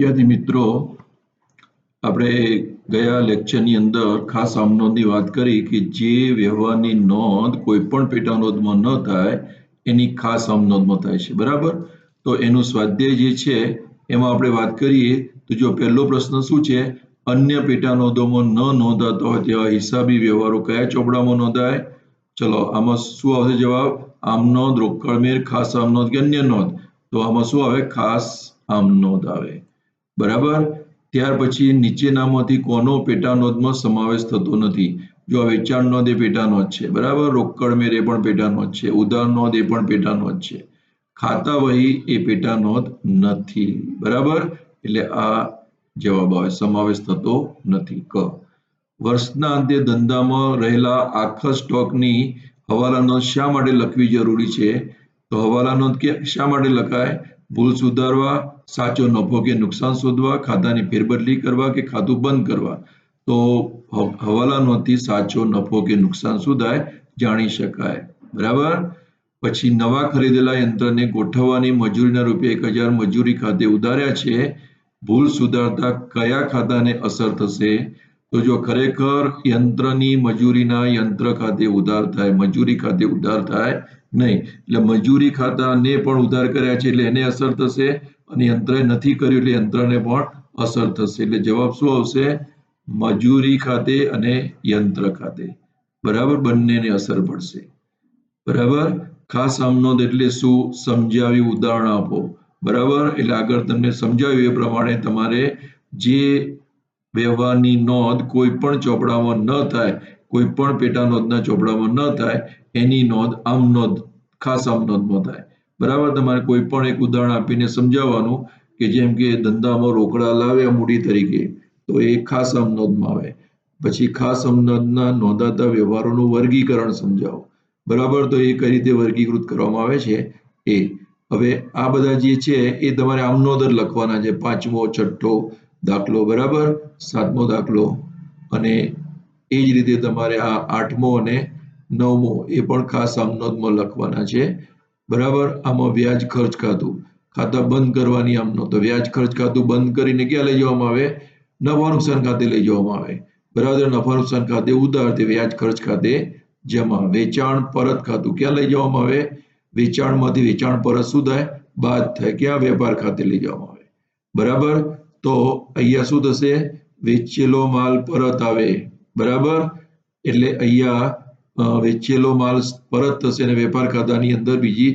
વિદ્યાર્થી મિત્રો, આપણે ગયા લેક્ચરની અંદર ખાસ આમ નોંધની વાત કરી કે જે વ્યવહારની નોંધ કોઈ પણ પેટા નોંધમાં ન થાય એની ખાસ આમ નોંધમાં થાય છે, બરાબર? તો એનું સ્વાધ્યાય જે છે એમાં આપણે વાત કરીએ તો જો પહેલો પ્રશ્ન શું છે, અન્ય પેટા નોંધોમાં ન નોંધાતો હોય તેવા હિસાબી વ્યવહારો કયા ચોપડામાં નોંધાય? ચલો આમાં શું આવશે જવાબ? આમ નોંધ, રોકડમેળ, ખાસ આમ નોંધ કે અન્ય નોંધ? તો આમાં શું આવે? ખાસ આમ નોંધ આવે, બરાબર? ત્યાર પછી નીચેનામાંથી કોનો પેટા નોંધમાં સમાવેશ થતો નથી? જો આ વેચાણ નોંધ એ પેટા નોંધ છે, બરાબર? રોકડમેળ એ પણ પેટા નોંધ છે, ઉધાર નોંધ એ પણ પેટા નોંધ છે, ખાતા વહી એ પેટા નોંધ નથી, બરાબર? એટલે આ જવાબ આવે, સમાવેશ થતો નથી. ક વર્ષના અંતે ધંધામાં રહેલા આખા સ્ટોકની હવાલા નોંધ શા માટે લખવી જરૂરી છે? તો હવાલા નોંધ શા માટે લખાય? ભૂલ સુધારવા, સાચો નફો કે નુકસાન શોધવા, ખાતાની ફેરબદલી કરવા કે ખાતું બંધ કરવા? તો હવાલા નોંધથી સાચો નફો કે નુકસાન શું થાય? જાણી શકાય, બરાબર? પછી નવા ખરીદેલા યંત્રને ગોઠવવાની મજૂરીના રૂપિયા 1000 મજૂરી ખાતે ઉધાર્યા છે, ભૂલ સુધારતા કયા ખાતાને અસર થશે? તો જો ખરેખર યંત્રની મજૂરીના યંત્ર ખાતે ઉધાર થાય, મજૂરી ખાતે ઉધાર થાય નહીં. એટલે મજૂરી ખાતાને પણ ઉધાર કર્યા છે એટલે એને અસર થશે, અને યંત્રએ નથી કર્યું એટલે યંત્રને પણ અસર થશે. એટલે જવાબ શું આવશે? મજૂરી ખાતે અને યંત્ર ખાતે, બરાબર? બંનેને અસર પડશે, બરાબર? ખાસ આમ નોંધ એટલે શું? સમજાવી ઉદાહરણ આપો, બરાબર? એટલે આગળ તમને સમજાવ્યું એ પ્રમાણે તમારે જે વ્યવહારની નોંધ કોઈ પણ ચોપડામાં ન થાય, કોઈ પણ પેટા નોંધના ચોપડામાં ન થાય, એની નોંધ આમ નોંધ, ખાસ આમ નોંધમાં થાય, બરાબર? તમારે કોઈ પણ એક ઉદાહરણ આપીને સમજાવવાનું કે જેમ કે ધંધામાં રોકડા લાવ્યા મૂડી તરીકે, તો એ ખાસ આમ નોંધમાં આવે. પછી ખાસ આમ નોંધના નોંધાતા વ્યવહારોનું વર્ગીકરણ સમજાવો, બરાબર? તો એ કઈ રીતે વર્ગીકૃત કરવામાં આવે છે એ. હવે આ બધા જે છે એ તમારે આમ નોંધ જ લખવાના છે. 5મો 6ઠ્ઠો દાખલો, બરાબર? 7મો દાખલો, અને એ જ રીતે તમારે આ 8મો અને 9મો એ પણ ખાસ આમ નોંધમાં લખવાના છે, બરાબર? આમાં વ્યાજ ખર્ચ ખાતું, ખાતા બંધ કરવાની આમ નોંધ. તો વ્યાજ ખર્ચ ખાતું બંધ કરીને ક્યાં લઈ જવામાં આવે? નફા નુકસાન ખાતે લઈ જવામાં આવે, બરાબર? નફા નુકસાન ખાતે ઉધાર, તે વ્યાજ ખર્ચ ખાતે જમા. વેચાણ પરત ખાતું ક્યાં લઈ જવામાં આવે? વેચાણમાંથી વેચાણ પરત શું થાય? બાદ થાય, ક્યાં? વેપાર ખાતે લઈ જવામાં આવે, બરાબર? તો અહીંયા શું થશે? વેચેલો માલ પરત આવે, બરાબર? એટલે અહીંયા વેચેલો માલ પરત થશે અને વેપાર ખાતાની અંદર બીજી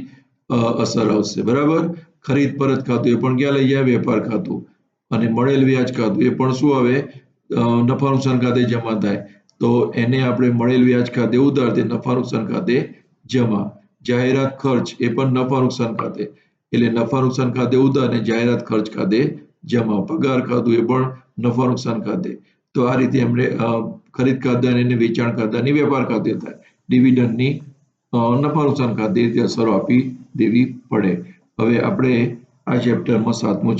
અસર આવશે, બરાબર? ખરીદ પરત ખાતું એ પણ ક્યાં લઈ જાય? વેપાર ખાતું. અને મળેલ વ્યાજ ખાતું એ પણ શું આવે? નફા નુકસાન ખાતે જમા થાય. તો એને આપણે મળેલ વ્યાજ ખાતે ઉધાર, તે નફા નુકસાન ખાતે જમા. જાહેરાત ખર્ચ એ પણ નફા નુકસાન ખાતે, એટલે નફા નુકસાન ખાતે ઉધાર અને જાહેરાત ખર્ચ ખાતે જમા. પગાર ખાતું એ પણ નફા નુકસાન ખાતે. તો આ રીતે એમણે ખરીદ ખાતાની, વેચાણ ખાતાની વેપાર ખાતે થાય, ડિવિડન્ડની નફા નુકસાન ખાતે રીતે અસરો આપી દેવી પડે. હવે આપણે આ ચેપ્ટરમાં 7મું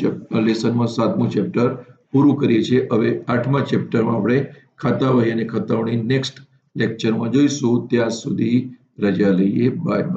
લેસનમાં 7મું ચેપ્ટર પૂરું કરીએ છીએ. હવે 8મા ચેપ્ટરમાં આપણે ખાતા વહી અને ખાતાવણી નેક્સ્ટ લેક્ચરમાં જોઈશું. ત્યાં સુધી રજા લઈએ. Bye bye.